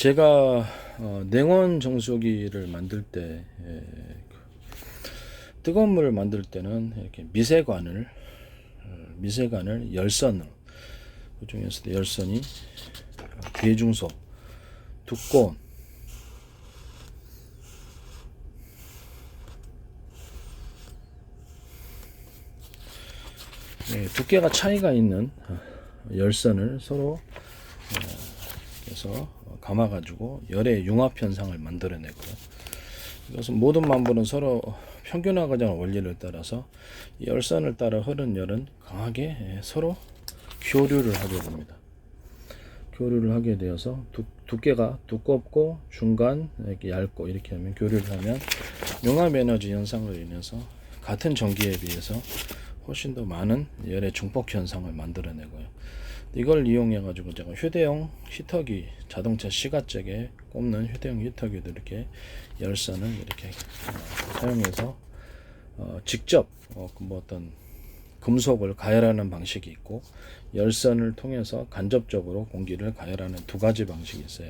제가 냉온 정수기를 만들 때 뜨거운 물을 만들 때는 이렇게 미세관을 열선으로, 그 중에서도 열선이 대중소 두꺼운 두께가 차이가 있는 열선을 서로 그래서 감아가지고 열의 융합 현상을 만들어내고요. 이것은 모든 만물은 서로 평균화과정 원리를 따라서 열선을 따라 흐르는 열은 강하게 서로 교류를 하게 됩니다. 교류를 하게 되어서 두께가 두껍고 중간 이렇게 얇고 이렇게 하면 교류를 하면 융합 에너지 현상으로 인해서 같은 전기에 비해서 훨씬 더 많은 열의 중폭 현상을 만들어내고요. 이걸 이용해 가지고 제가 휴대용 히터기, 자동차 시가잭에 꼽는 휴대용 히터기도 이렇게 열선을 이렇게 사용해서 직접 뭐 어떤 금속을 가열하는 방식이 있고, 열선을 통해서 간접적으로 공기를 가열하는 두 가지 방식이 있어요.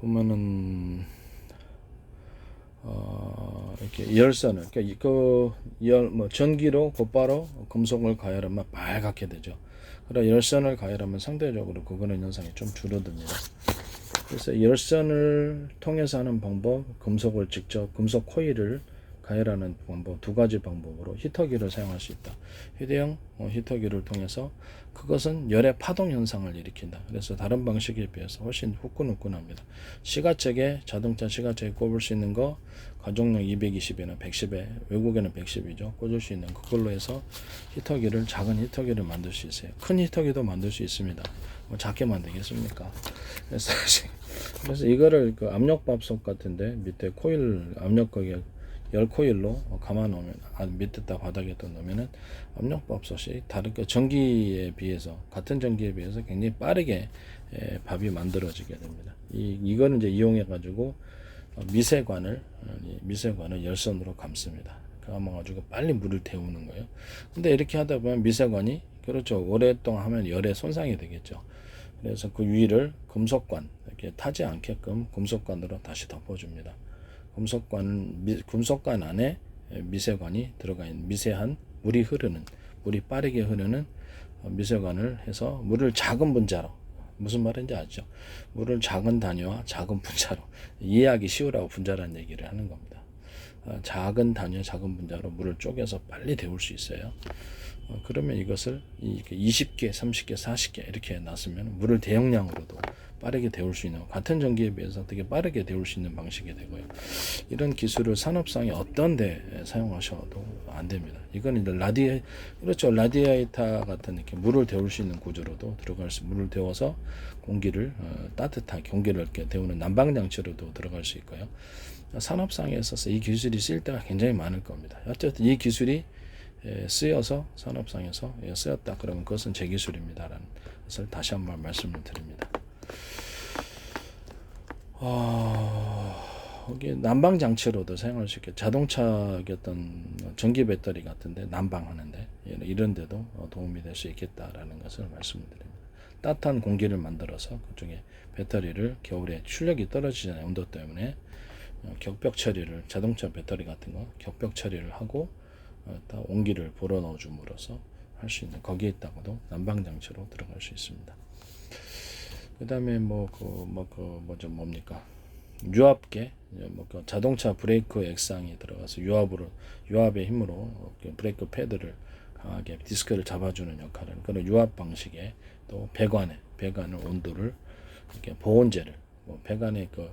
보면은 이렇게 열선을, 그러니까 뭐 전기로 곧바로 금속을 가열하면 빨갛게 되죠. 그러나 열선을 가열하면 상대적으로 그거는 현상이 좀 줄어듭니다. 그래서 열선을 통해서 하는 방법, 금속을 직접 금속 코일을 가열하는 방법, 두 가지 방법으로 히터기를 사용할 수 있다. 휴대용 히터기를 통해서 그것은 열의 파동 현상을 일으킨다. 그래서 다른 방식에 비해서 훨씬 후끈후끈합니다. 시가책에, 자동차 시가책에 꼽을 수 있는 거 가정용 220에나 110에, 외국에는 110이죠. 꽂을 수 있는 그걸로 해서 히터기를, 작은 히터기를 만들 수 있어요. 큰 히터기도 만들 수 있습니다. 뭐 작게 만들겠습니까? 그래서 이거를 그 압력밥솥 같은데 밑에 코일 압력거기 열 코일로 감아 놓으면 밑에다 바닥에다 놓으면은 압력밥솥이 다른 그 전기에 비해서, 같은 전기에 비해서 굉장히 빠르게 밥이 만들어지게 됩니다. 이거는 이제 이용해 가지고 미세관을 열선으로 감습니다. 감아 가지고 빨리 물을 데우는 거예요. 근데 이렇게 하다 보면 미세관이, 그렇죠, 오랫동안 하면 열에 손상이 되겠죠. 그래서 그 위를 금속관, 이렇게 타지 않게끔 금속관으로 다시 덮어줍니다. 금속관 안에 미세관이 들어가 있는, 미세한 물이 빠르게 흐르는 미세관을 해서 물을 작은 분자로, 무슨 말인지 아죠? 물을 작은 단위와 작은 분자로, 이해하기 쉬우라고 분자라는 얘기를 하는 겁니다. 작은 단위와 작은 분자로 물을 쪼개서 빨리 데울 수 있어요. 그러면 이것을 이렇게 20개, 30개, 40개 이렇게 놨으면 물을 대용량으로도 빠르게 데울 수 있는, 같은 전기에 비해서 되게 빠르게 데울 수 있는 방식이 되고요. 이런 기술을 산업상에 어떤 데 사용하셔도 안 됩니다. 이건 이제 그렇죠, 라디에이터 같은 이렇게 물을 데울 수 있는 구조로도 물을 데워서 공기를 따뜻하게, 공기를 이렇게 데우는 난방장치로도 들어갈 수 있고요. 산업상에 있어서 이 기술이 쓰일 때가 굉장히 많을 겁니다. 어쨌든 이 기술이 쓰여서 산업상에서 쓰였다 그러면 그것은 제 기술입니다라는 것을 다시 한번 말씀을 드립니다. 이게 난방 장치로도 사용할 수 있게, 자동차 어떤 전기 배터리 같은데 난방하는데 이런 데도 도움이 될 수 있겠다라는 것을 말씀드립니다. 따뜻한 공기를 만들어서 그중에 배터리를, 겨울에 출력이 떨어지잖아요, 온도 때문에. 격벽 처리를, 자동차 배터리 같은 거 격벽 처리를 하고 온기를 불어넣어 줌으로써 할 수 있는, 거기에 있다가도 난방 장치로 들어갈 수 있습니다. 그 다음에 뭡니까? 유압계, 자동차 브레이크 액상이 들어가서 유압의 힘으로 브레이크 패드를 강하게, 디스크를 잡아주는 역할을, 그런 유압 방식의, 또 배관의 온도를 이렇게 보온재를, 배관의 그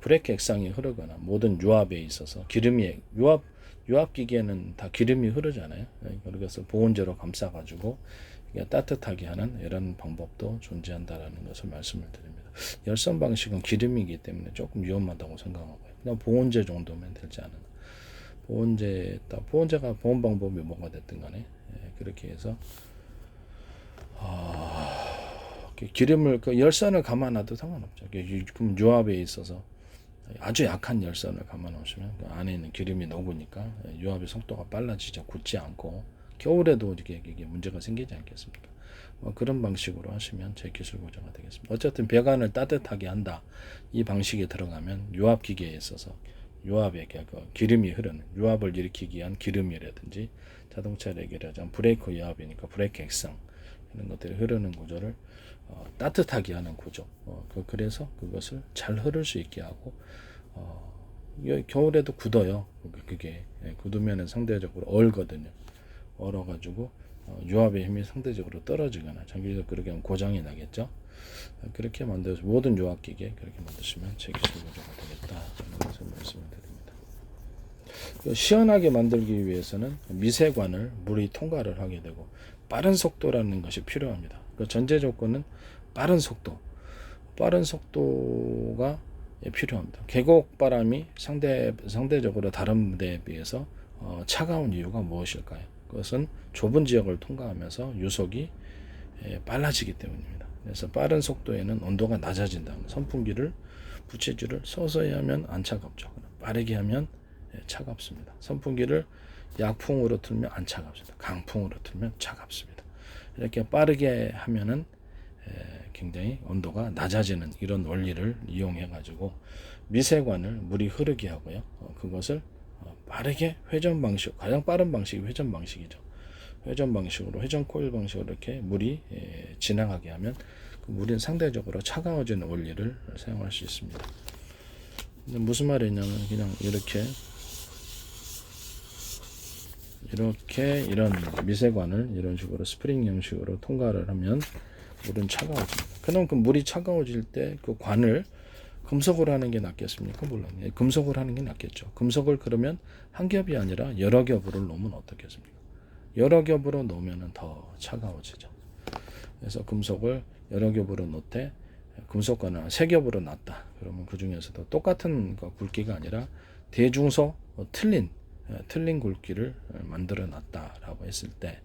브레이크 액상이 흐르거나 모든 유압에 있어서 유압 기계는 다 기름이 흐르잖아요. 그래서 보온재로 감싸가지고 따뜻하게 하는 이런 방법도 존재한다라는 것을 말씀을 드립니다. 열선 방식은 기름이기 때문에 조금 위험하다고 생각하고요. 그냥 보온재 정도면 되지 않나. 보온재가 보온 방법이 뭐가 됐든 간에 그렇게 해서 기름을, 그 열선을 감아놔도 상관없죠. 그럼 유압에 있어서 아주 약한 열선을 감아 놓으시면 그 안에 있는 기름이 녹으니까 유압의 속도가 빨라지죠. 굳지 않고 겨울에도 이게 문제가 생기지 않겠습니까? 그런 방식으로 하시면 제 기술 구조가 되겠습니다. 어쨌든 배관을 따뜻하게 한다. 이 방식에 들어가면 유압 기계에 있어서 유압에 기름이 흐르는 유압을 일으키기 위한 기름이라든지 자동차 레귤레이션 브레이크 유압이니까 브레이크 액상 이런 것들이 흐르는 구조를 따뜻하게 하는 구조. 그래서 그것을 잘 흐를 수 있게 하고 겨울에도 굳어요. 그게 굳으면 상대적으로 얼거든요. 얼어가지고 유압의 힘이 상대적으로 떨어지거나 장기적으로 그렇게 하면 고장이 나겠죠. 그렇게 만들어서 모든 유압기계 그렇게 만드시면 제기술 구조가 되겠다라는 것을 말씀을 드립니다. 시원하게 만들기 위해서는 미세관을 물이 통과를 하게 되고 빠른 속도라는 것이 필요합니다. 그 전제 조건은 빠른 속도가 필요합니다. 계곡바람이 상대적으로 다른 데에 비해서 차가운 이유가 무엇일까요? 그것은 좁은 지역을 통과하면서 유속이 빨라지기 때문입니다. 그래서 빠른 속도에는 온도가 낮아진다. 선풍기를 부채질을 서서히 하면 안 차갑죠. 빠르게 하면 차갑습니다. 선풍기를 약풍으로 틀면 안 차갑습니다. 강풍으로 틀면 차갑습니다. 이렇게 빠르게 하면은 굉장히 온도가 낮아지는 이런 원리를 이용해 가지고 미세관을 물이 흐르게 하고요. 그것을 빠르게 회전 방식, 가장 빠른 방식이 회전 방식이죠. 회전 방식으로, 회전 코일 방식으로 이렇게 물이 지나가게 하면 그 물은 상대적으로 차가워지는 원리를 사용할 수 있습니다. 근데 무슨 말이냐면 그냥 이렇게 이런 미세관을 이런 식으로 스프링 형식으로 통과를 하면 물은 차가워집니다. 그럼 그 물이 차가워질 때 그 관을 금속으로 하는 게 낫겠습니까? 물론 금속으로 하는 게 낫겠죠. 금속을 그러면 한 겹이 아니라 여러 겹으로 놓으면 어떻겠습니까? 여러 겹으로 놓으면 더 차가워지죠. 그래서 금속을 여러 겹으로 놓되 금속관을 세 겹으로 놨다. 그러면 그 중에서도 똑같은 굵기가 아니라 대중소 틀린 굵기를 만들어 놨다라고 했을 때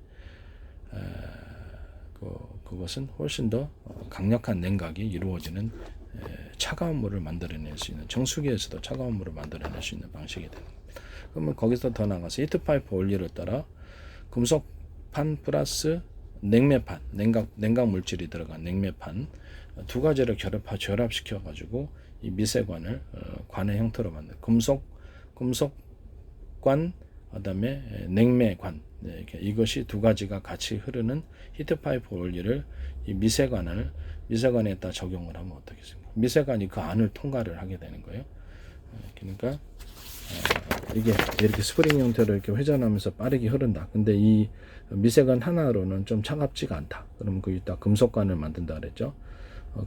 그것은 훨씬 더 강력한 냉각이 이루어지는 차가운 물을 만들어낼 수 있는 정수기에서도 차가운 물을 만들어낼 수 있는 방식이 됩니다. 그러면 거기서 더 나가서 히트파이프 원리를 따라 금속판 플러스 냉매판, 냉각 물질이 들어간 냉매판 두 가지를 결합시켜 가지고 이 미세관을 관의 형태로 만든 금속관 그다음에 냉매관 이것이 두 가지가 같이 흐르는 히트파이프 원리를 이 미세관에다 적용을 하면 어떻겠습니까? 미세관이 그 안을 통과를 하게 되는 거예요. 그러니까 이게 이렇게 스프링 형태로 이렇게 회전하면서 빠르게 흐른다. 근데 이 미세관 하나로는 좀 차갑지가 않다. 그러면 거기다 금속관을 만든다 그랬죠.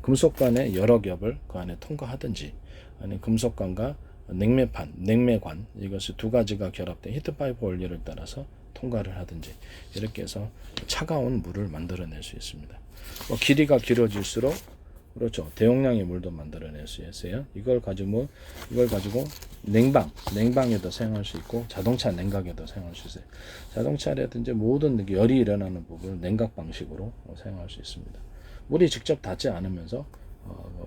금속관의 여러 겹을 그 안에 통과하든지 아니 금속관과 냉매관 이것이 두 가지가 결합된 히트파이프 원리를 따라서 통과를 하든지 이렇게 해서 차가운 물을 만들어낼 수 있습니다. 길이가 길어질수록 그렇죠. 대용량의 물도 만들어낼 수 있어요. 이걸 가지고 냉방에도 사용할 수 있고 자동차 냉각에도 사용할 수 있어요. 자동차라든지 모든 열이 일어나는 부분을 냉각 방식으로 사용할 수 있습니다. 물이 직접 닿지 않으면서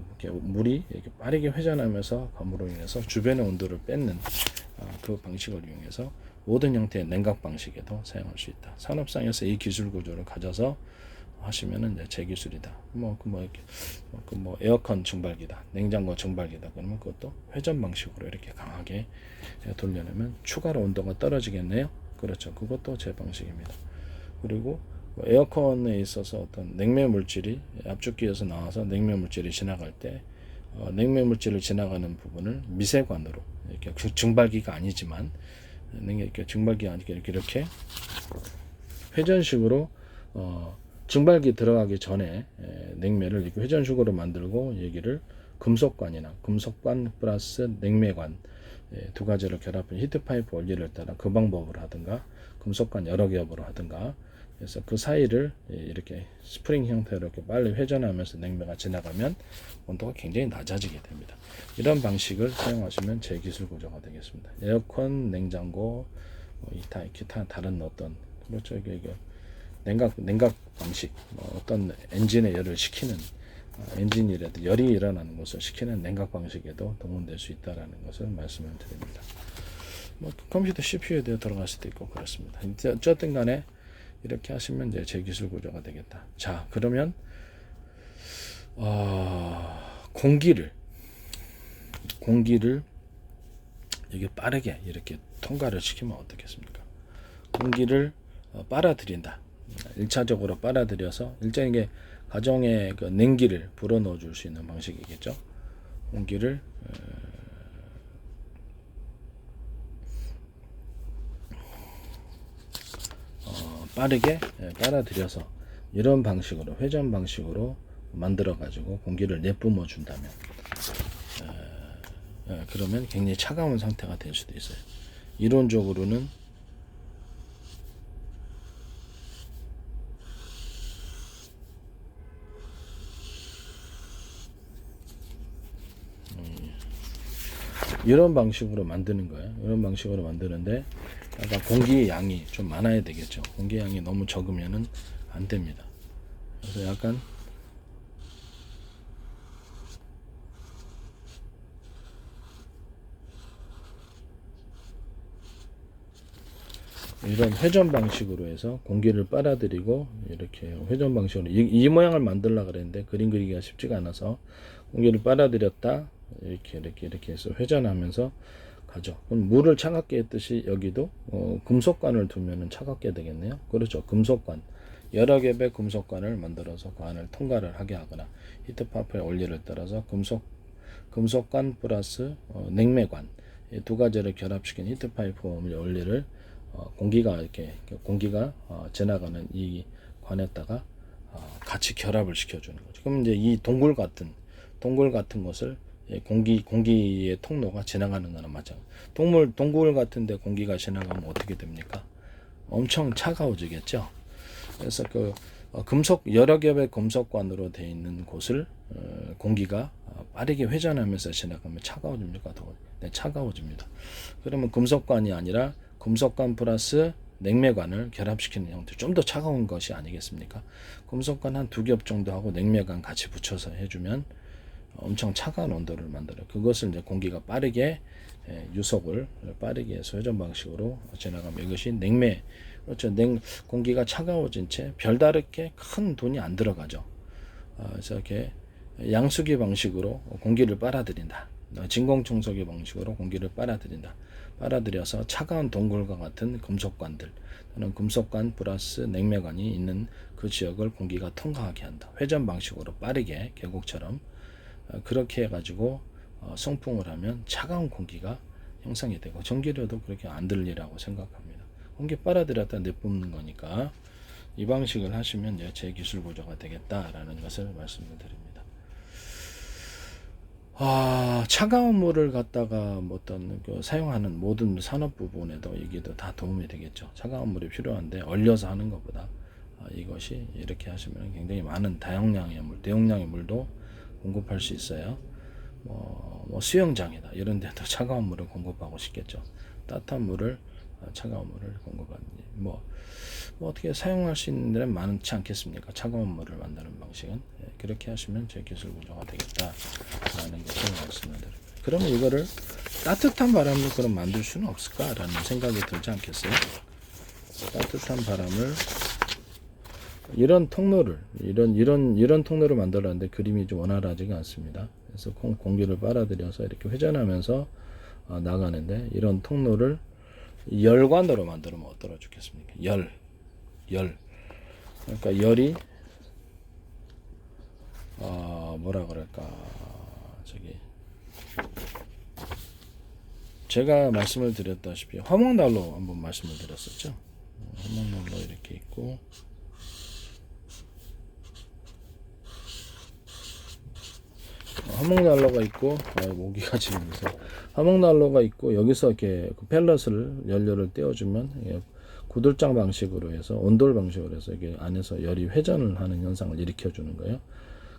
이렇게 물이 이렇게 빠르게 회전하면서 감으로 인해서 주변의 온도를 뺏는 그 방식을 이용해서 모든 형태의 냉각 방식에도 사용할 수 있다. 산업상에서 이 기술 구조를 가져서 하시면은 이제 제 기술이다. 에어컨 증발기다, 냉장고 증발기다. 그러면 그것도 회전 방식으로 이렇게 강하게 돌려내면 추가로 온도가 떨어지겠네요. 그렇죠. 그것도 제 방식입니다. 그리고 에어컨에 있어서 어떤 냉매 물질이 압축기에서 나와서 냉매 물질이 지나갈 때 냉매 물질을 지나가는 부분을 미세관으로 이렇게 증발기가 아니지만 이렇게 증발기가 아니고 이렇게 회전식으로 증발기 들어가기 전에 냉매를 이렇게 회전식으로 만들고 여기를 금속관 플러스 냉매관 두 가지를 결합한 히트파이프 원리를 따라 그 방법으로 하든가 금속관 여러 겹으로 하든가 그래서 그 사이를 이렇게 스프링 형태로 이렇게 빨리 회전하면서 냉매가 지나가면 온도가 굉장히 낮아지게 됩니다. 이런 방식을 사용하시면 제 기술 구조가 되겠습니다. 에어컨, 냉장고, 기타 다른 어떤 그렇죠. 이게 냉각 방식, 어떤 엔진의 열을 식히는 엔진이라도 열이 일어나는 것을 식히는 냉각 방식에도 동원될 수 있다라는 것을 말씀을 드립니다. 컴퓨터 CPU에 들어갈 수도 있고 그렇습니다. 어쨌든 간에 이렇게 하시면 이제 제 기술 구조가 되겠다. 자, 그러면 공기를 이게 빠르게 이렇게 통과를 시키면 어떻겠습니까? 공기를 빨아들인다. 1차적으로 빨아들여서 일정하게 가정에 그 냉기를 불어넣어 줄 수 있는 방식이겠죠. 공기를 빠르게 빨아들여서 이런 방식으로 회전 방식으로 만들어 가지고 공기를 내뿜어 준다면 그러면 굉장히 차가운 상태가 될 수도 있어요. 이론적으로는 이런 방식으로 만드는 거예요. 이런 방식으로 만드는데 약간 공기 양이 좀 많아야 되겠죠. 공기 양이 너무 적으면은 안 됩니다. 그래서 약간 이런 회전 방식으로 해서 공기를 빨아들이고 이렇게 회전 방식으로 이 모양을 만들려고 그랬는데 그림 그리기가 쉽지가 않아서 공기를 빨아들였다 이렇게 해서 회전하면서 가죠. 그럼 물을 차갑게 했듯이 여기도 금속관을 두면은 차갑게 되겠네요. 그렇죠. 금속관 여러 겹의 금속관을 만들어서 그 안을 통과를 하게 하거나 히트파이프의 원리를 따라서 금속관 플러스 냉매관 이 두 가지를 결합시킨 히트파이프 원리를 공기가 지나가는 이 관에다가 같이 결합을 시켜주는 거죠. 그럼 이제 이 동굴 같은 것을 공기의 통로가 지나가는 거나 마찬가지. 동굴 같은데 공기가 지나가면 어떻게 됩니까? 엄청 차가워지겠죠. 그래서 여러 겹의 금속관으로 되어 있는 곳을 공기가 빠르게 회전하면서 지나가면 차가워집니까? 네, 차가워집니다. 그러면 금속관이 아니라 금속관 플러스 냉매관을 결합시키는 형태, 좀 더 차가운 것이 아니겠습니까? 금속관 한 2겹 정도 하고 냉매관 같이 붙여서 해주면 엄청 차가운 온도를 만들어요. 그것을 이제 공기가 빠르게 유속을 빠르게 해서 회전 방식으로 지나가면 이것이 냉매. 그렇죠. 공기가 차가워진 채 별다르게 큰 돈이 안 들어가죠. 그래서 이렇게 양수기 방식으로 공기를 빨아들인다. 진공청소기 방식으로 공기를 빨아들여서 차가운 동굴과 같은 금속관들 또는 금속관 플러스 냉매관이 있는 그 지역을 공기가 통과하게 한다. 회전 방식으로 빠르게 계곡처럼 그렇게 해가지고 성풍을 하면 차가운 공기가 형성이 되고 전기료도 그렇게 안 들리라고 생각합니다. 공기 빨아들였다 내뿜는 거니까 이 방식을 하시면 이제 제 기술 보조가 되겠다라는 것을 말씀을 드립니다. 차가운 물을 갖다가 어떤 사용하는 모든 산업 부분에도 이게 다 도움이 되겠죠. 차가운 물이 필요한데 얼려서 하는 것보다 이것이 이렇게 하시면 굉장히 많은 다용량의 대용량의 물도 공급할 수 있어요. 수영장이다 이런 데도 차가운 물을 공급하고 싶겠죠. 따뜻한 물을 차가운 물을 공급하는 어떻게 사용할 수 있는 데는 많지 않겠습니까? 차가운 물을 만드는 방식은 그렇게 하시면 제 기술 구조가 되겠다라는 것을 말씀을 드립니다. 그러면 이거를 따뜻한 바람으로 그럼 만들 수는 없을까라는 생각이 들지 않겠어요? 따뜻한 바람을 이런 통로를 만들었는데 그림이 좀 원활하지가 않습니다. 그래서 공기를 빨아들여서 이렇게 회전하면서 나가는데 이런 통로를 열관으로 만들면 어떨어 죽겠습니까? 열. 그러니까 열이 뭐라 그럴까 제가 말씀을 드렸다시피 화목난로 한번 말씀을 드렸었죠. 화목난로 이렇게 있고 화목난로가 있고 모기가 지금 있어요. 화목난로가 있고 여기서 이렇게 펠렛을 연료를 떼어주면 구들장 방식으로 해서 온돌 방식으로 해서 이게 안에서 열이 회전을 하는 현상을 일으켜 주는 거예요.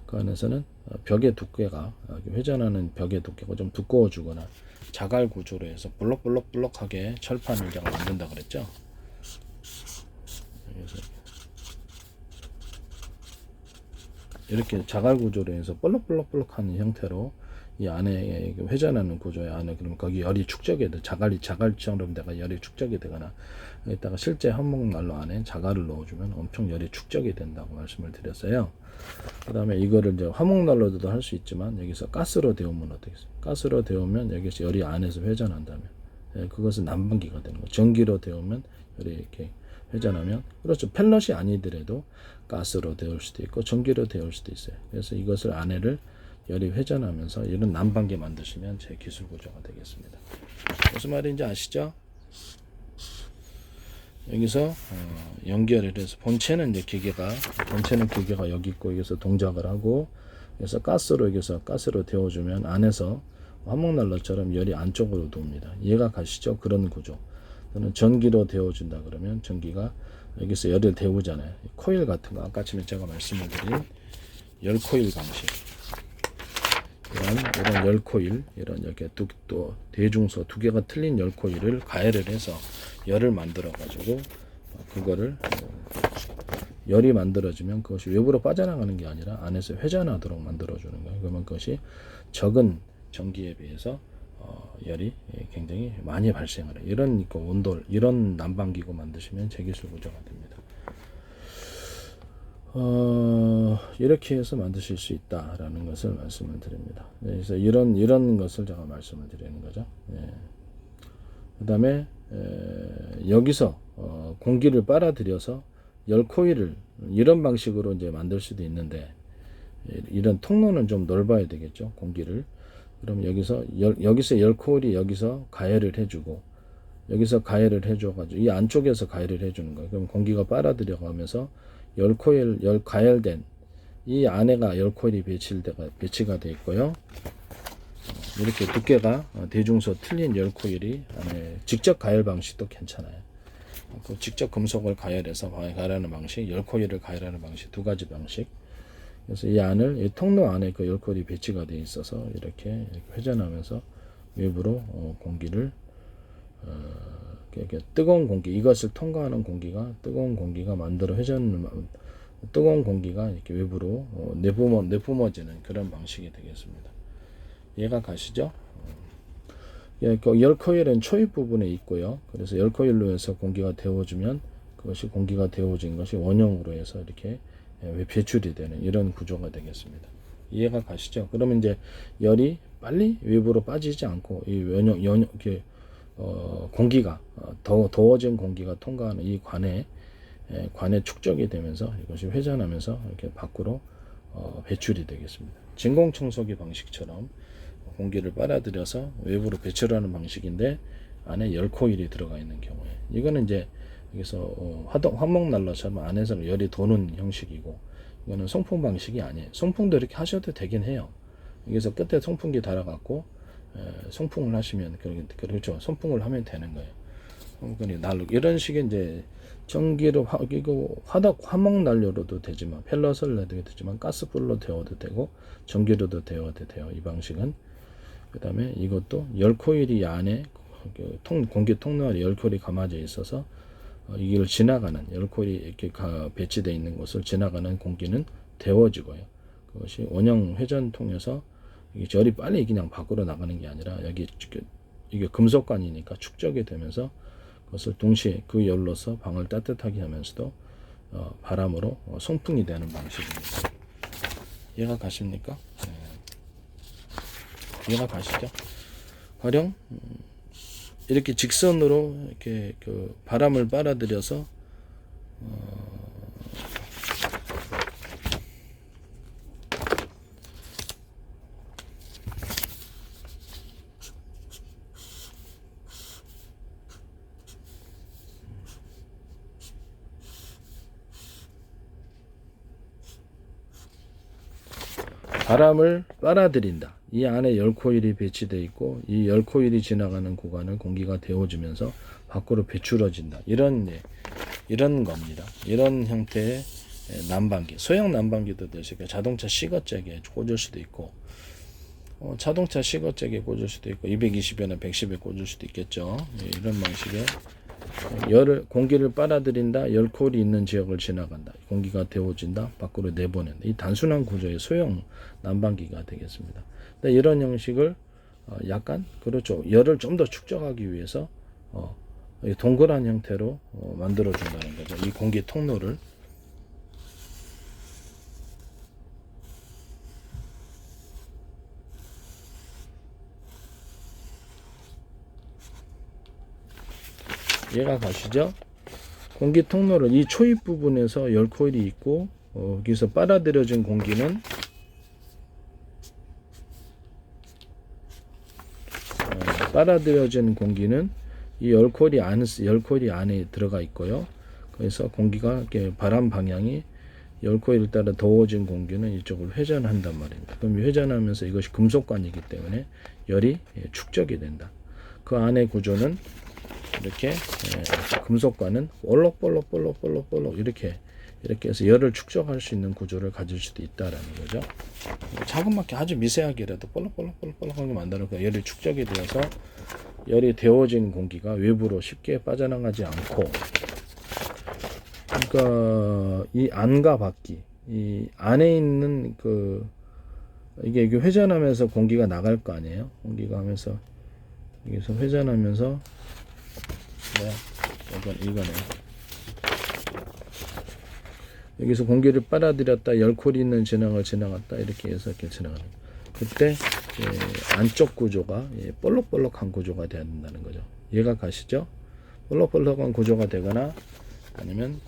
그 안에서는 벽의 두께가 회전하는 벽의 두께가 좀 두꺼워지거나 자갈 구조로 해서 볼록하게 철판을 제가 만든다 그랬죠. 그래서 이렇게 자갈 구조로 해서 볼록볼록볼록한 형태로 이 안에 회전하는 구조의 안에 그러면 거기 열이 축적이 돼 자갈처럼 내가 열이 축적이 되거나 여기다가 실제 한목난로 안에 자갈을 넣어주면 엄청 열이 축적이 된다고 말씀을 드렸어요. 그 다음에 이거를 이제 화목난로도 할 수 있지만 여기서 가스로 데우면 어떻겠어요? 가스로 데우면 여기서 열이 안에서 회전한다면 그것은 난방기가 되는 거예요. 전기로 데우면 열이 이렇게 회전하면 그렇죠. 펠럿이 아니더라도 가스로 데울 수도 있고 전기로 데울 수도 있어요. 그래서 이것을 안에를 열이 회전하면서 이런 난방기 만드시면 제 기술 구조가 되겠습니다. 무슨 말인지 아시죠? 여기서 연결을 해서 본체는 기계가 여기 있고 여기서 동작을 하고 그래서 여기서 가스로 데워주면 안에서 화목난로처럼 열이 안쪽으로 돕니다. 이해가 가시죠? 그런 구조. 또는 전기로 데워준다 그러면 전기가 여기서 열을 데우잖아요. 코일 같은 거 아까 전에 제가 말씀을 드린 열 코일 방식. 이런 열 코일, 이런 이렇게 또 대중소 두 개가 틀린 열 코일을 가열을 해서 열을 만들어 가지고 그거를 열이 만들어지면 그것이 외부로 빠져나가는 게 아니라 안에서 회전하도록 만들어 주는 거예요. 그러면 그것이 적은 전기에 비해서 열이 굉장히 많이 발생을 해요. 이런 온돌, 이런 난방기구 만드시면 제기술 구조가 됩니다. 이렇게 해서 만드실 수 있다라는 것을 말씀을 드립니다. 그래서 이런 것을 제가 말씀을 드리는 거죠. 그 다음에 여기서 공기를 빨아들여서 열 코일을 이런 방식으로 이제 만들 수도 있는데 이런 통로는 좀 넓어야 되겠죠. 공기를. 그럼 여기서 열 코일이 여기서 가열을 해주고 여기서 가열을 해줘가지고 이 안쪽에서 가열을 해주는 거예요. 그럼 공기가 빨아들여가면서 열 가열된 이 안에가 열 코일이 배치가 되어 있고요. 이렇게 두께가 대중소 틀린 열 코일이 안에 직접 가열 방식도 괜찮아요. 직접 금속을 가열해서 가열하는 방식, 열 코일을 가열하는 방식 두 가지 방식. 그래서 이 안을 이 통로 안에 그 열 코일이 배치가 되어 있어서 이렇게 회전하면서 외부로 공기를 뜨거운 공기, 이것을 통과하는 공기가 뜨거운 공기가 만들어 뜨거운 공기가 이렇게 외부로 내뿜어지는 그런 방식이 되겠습니다. 이해가 가시죠? 열 코일은 초입 부분에 있고요. 그래서 열 코일로 해서 공기가 데워주면 그것이 공기가 데워진 것이 원형으로 해서 이렇게 배출이 되는 이런 구조가 되겠습니다. 이해가 가시죠? 그러면 이제 열이 빨리 외부로 빠지지 않고 이 공기가 더워진 공기가 통과하는 이 관에 축적이 되면서 이것이 회전하면서 이렇게 밖으로 배출이 되겠습니다. 진공청소기 방식처럼 공기를 빨아들여서 외부로 배출하는 방식인데 안에 열 코일이 들어가 있는 경우에 이거는 이제 여기서 화목난로처럼 안에서 열이 도는 형식이고 이거는 송풍 방식이 아니에요. 송풍도 이렇게 하셔도 되긴 해요. 여기서 끝에 송풍기 달아갖고 송풍을 하시면 그렇죠. 송풍을 하면 되는 거예요. 난로 이런 식의 이제 전기로 화목난로로도 되지만 펠럿을 내도 되지만 가스불로 데워도 되고 전기로도 데워도 돼요. 이 방식은. 그 다음에 이것도 열 코일이 안에 공기 통로 안에 열 코일이 감아져 있어서 이걸 지나가는 열 코일이 이렇게 배치되어 있는 곳을 지나가는 공기는 데워지고요. 그것이 원형 회전 통해서 열이 빨리 그냥 밖으로 나가는 게 아니라 이게 금속관이니까 축적이 되면서 그것을 동시에 그 열로서 방을 따뜻하게 하면서도 바람으로 송풍이 되는 방식입니다. 이해가 가십니까? 이해가 가시죠? 가령 이렇게 직선으로 이렇게 바람을 빨아들여서 바람을 빨아들인다. 이 안에 열 코일이 배치되어 있고 이 열 코일이 지나가는 구간을 공기가 데워주면서 밖으로 배출어진다. 이런 겁니다. 이런 형태의 난방기, 소형 난방기도 되시고 자동차 시거잭에 꽂을 수도 있고 자동차 시거잭에 꽂을 수도 있고 220에나 110에 꽂을 수도 있겠죠. 이런 방식의 공기를 빨아들인다, 열콜이 있는 지역을 지나간다, 공기가 데워진다, 밖으로 내보낸다. 이 단순한 구조의 소형 난방기가 되겠습니다. 근데 이런 형식을 약간 그렇죠. 열을 좀 더 축적하기 위해서 동그란 형태로 만들어 준다는 거죠. 이 공기 통로를. 이해가 가시죠? 공기 통로를 이 초입 부분에서 열 코일이 있고 여기서 빨아들여진 공기는 이 열 코일이 안에 들어가 있고요. 그래서 공기가 이렇게 바람 방향이 열 코일을 따라 더워진 공기는 이쪽으로 회전한단 말입니다. 그럼 회전하면서 이것이 금속관이기 때문에 열이 축적이 된다. 그 안의 구조는 이렇게 금속관은 볼록볼록 이렇게 해서 열을 축적할 수 있는 구조를 가질 수도 있다라는 거죠. 자그맣게 아주 미세하게라도 볼록볼록하게 만들어서 열이 축적이 되어서 열이 데워진 공기가 외부로 쉽게 빠져나가지 않고, 그러니까 이 안과 밖이 이 안에 있는 이게 회전하면서 공기가 나갈 거 아니에요. 공기가 하면서 여기서 회전하면서 이거네. 여기서 공기를 빨아들였다, 열콜이 있는 진앙을 지나갔다, 이렇게 해서 이렇게 지나가는. 그때 안쪽 구조가 볼록볼록한 구조가 돼야 된다는 거죠. 이해가 가시죠? 볼록볼록한 구조가 되거나 아니면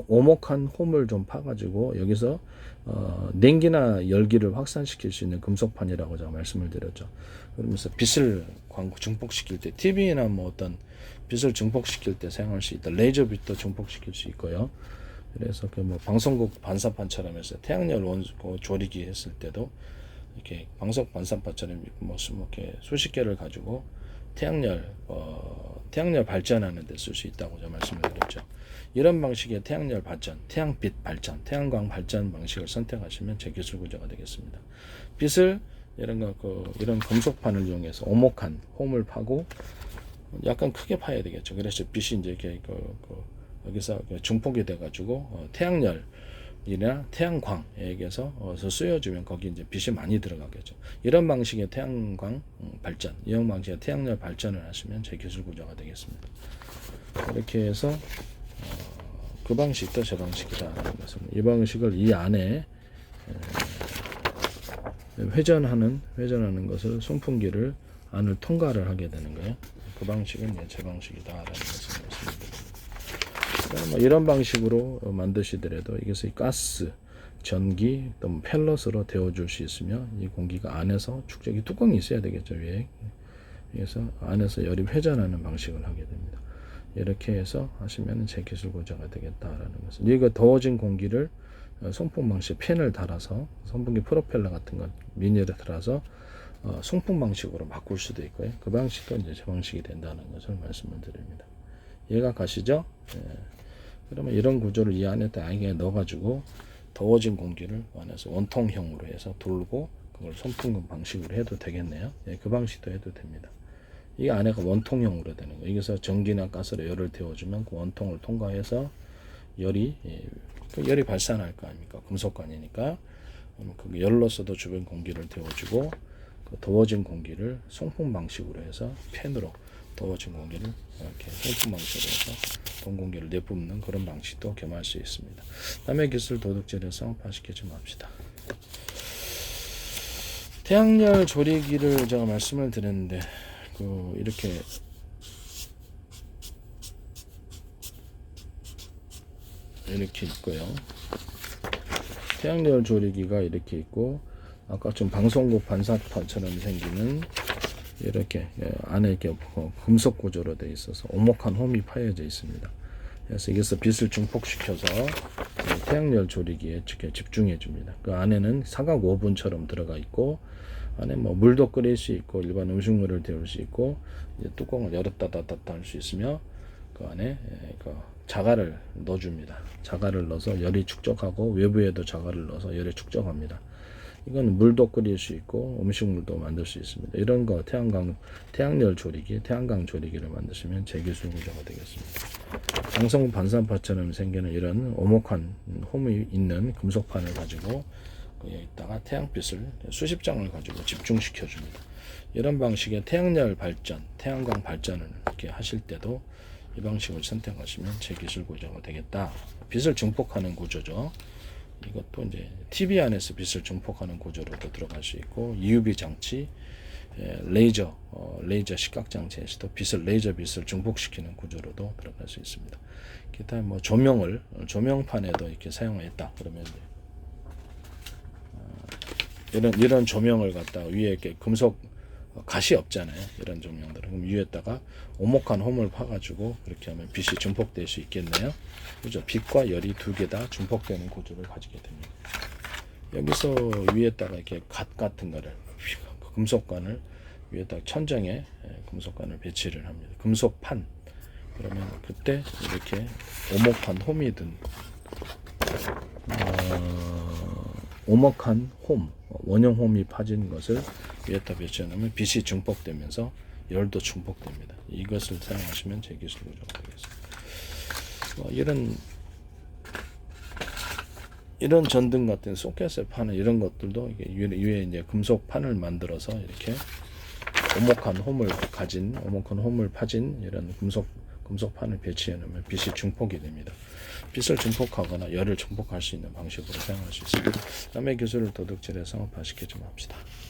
오목한 홈을 좀 파가지고 여기서 냉기나 열기를 확산시킬 수 있는 금속판이라고 제가 말씀을 드렸죠. 그러면서 빛을 증폭시킬 때, TV나 뭐 어떤 빛을 증폭시킬 때 사용할 수 있다. 레이저 빛도 증폭시킬 수 있고요. 그래서 뭐 방송국 반사판처럼 해서 태양열 조리기 했을 때도 이렇게 방석 반사판처럼 이렇게 수십 개를 가지고 태양열 발전하는 데 쓸 수 있다고 제가 말씀을 드렸죠. 이런 방식의 태양열 발전, 태양빛 발전, 태양광 발전 방식을 선택하시면 제 기술 구조가 되겠습니다. 빛을 이런 금속판을 이용해서 오목한 홈을 파고 약간 크게 파야 되겠죠. 그래서 빛이 이제 이렇게 여기서 증폭이 돼가지고 태양열이나 태양광에게서 쓰여주면 거기 이제 빛이 많이 들어가겠죠. 이런 방식의 태양광 발전, 이런 방식의 태양열 발전을 하시면 제 기술 구조가 되겠습니다. 이렇게 해서 그 방식도 저 방식이다라는 것을, 이 방식을 이 안에 회전하는 것을 송풍기를 안을 통과를 하게 되는 거예요. 그 방식은 제 방식이다라는 것을 말씀드립니다. 이런 방식으로 만드시더라도 이것이 가스, 전기, 또 펠럿으로 데워줄 수 있으며 이 공기가 안에서 축적이 뚜껑이 있어야 되겠죠, 위에. 그래서 안에서 열이 회전하는 방식을 하게 됩니다. 이렇게 해서 하시면 제 기술 구조가 되겠다라는 것을. 이거 더워진 공기를 송풍 방식 팬을 달아서 선풍기 프로펠러 같은 것 미니를 달아서 송풍 방식으로 바꿀 수도 있고요. 그 방식도 이제 제 방식이 된다는 것을 말씀을 드립니다. 이해가 가시죠? 그러면 이런 구조를 이 안에 딱 넣어가지고 더워진 공기를 안에서 원통형으로 해서 돌고 그걸 송풍 방식으로 해도 되겠네요. 그 방식도 해도 됩니다. 이 안에가 원통형으로 되는 거예요. 여기서 전기나 가스로 열을 데워주면 그 원통을 통과해서 열이 발산할 거 아닙니까? 금속관이니까. 그 열로서도 주변 공기를 데워주고 그 더워진 공기를 송풍 방식으로 해서 팬으로 더워진 공기를 이렇게 송풍 방식으로 해서 더운 공기를 내뿜는 그런 방식도 겸할 수 있습니다. 남의 기술 도둑질을 상업화시키지 맙시다. 태양열 조리기를 제가 말씀을 드렸는데 이렇게 있고요. 태양열 조리기가 이렇게 있고, 아까 좀 방송국 반사판처럼 생기는 이렇게 안에 이렇게 금속 구조로 되어 있어서 오목한 홈이 파여져 있습니다. 그래서 여기서 빛을 증폭시켜서 태양열 조리기에 집중해 줍니다. 그 안에는 사각 오븐처럼 들어가 있고, 안에 뭐 물도 끓일 수 있고 일반 음식물을 데울 수 있고, 이제 뚜껑을 열었다 닫았다 할 수 있으며 그 안에 자갈을 넣어줍니다. 자갈을 넣어서 열이 축적하고 외부에도 자갈을 넣어서 열이 축적합니다. 이건 물도 끓일 수 있고 음식물도 만들 수 있습니다. 이런 거 태양열 조리기, 태양광 조리기를 만드시면 제기술 구조가 되겠습니다. 장성 반사판처럼 생기는 이런 오목한 홈이 있는 금속판을 가지고 여기다가 태양빛을 수십 장을 가지고 집중시켜 줍니다. 이런 방식의 태양열 발전, 태양광 발전을 이렇게 하실 때도 이 방식을 선택하시면 제기술 구조가 되겠다. 빛을 증폭하는 구조죠. 이것도 이제 TV 안에서 빛을 증폭하는 구조로도 들어갈 수 있고 UV 장치, 레이저 시각 장치에서도 레이저 빛을 증폭시키는 구조로도 들어갈 수 있습니다. 기타 뭐 조명판에도 이렇게 사용했다. 그러면 이런 조명을 갖다 위에 이렇게 금속 가시 없잖아요. 이런 조명들은 그럼 위에다가 오목한 홈을 파가지고 그렇게 하면 빛이 증폭될 수 있겠네요. 그죠? 빛과 열이 두 개 다 증폭되는 구조를 가지게 됩니다. 여기서 위에다가 이렇게 갓 같은 거를 금속관을 위에다가 천정에 금속관을 배치를 합니다. 금속판. 그러면 그때 이렇게 오목한 홈이 든 오목한 홈, 원형 홈이 파진 것을 위에다 배치해놓으면 빛이 증폭되면서 열도 증폭됩니다. 이것을 사용하시면 제기술 구조가 되겠습니다. 이런 전등 같은 소켓을 파는 이런 것들도 위에 이제 금속 판을 만들어서 이렇게 오목한 홈을 파진 이런 금속판을 배치해 놓으면 빛이 증폭이 됩니다. 빛을 증폭하거나 열을 증폭할 수 있는 방식으로 사용할 수 있습니다. 남의 기술을 도둑질해 상업화시키지 맙시다.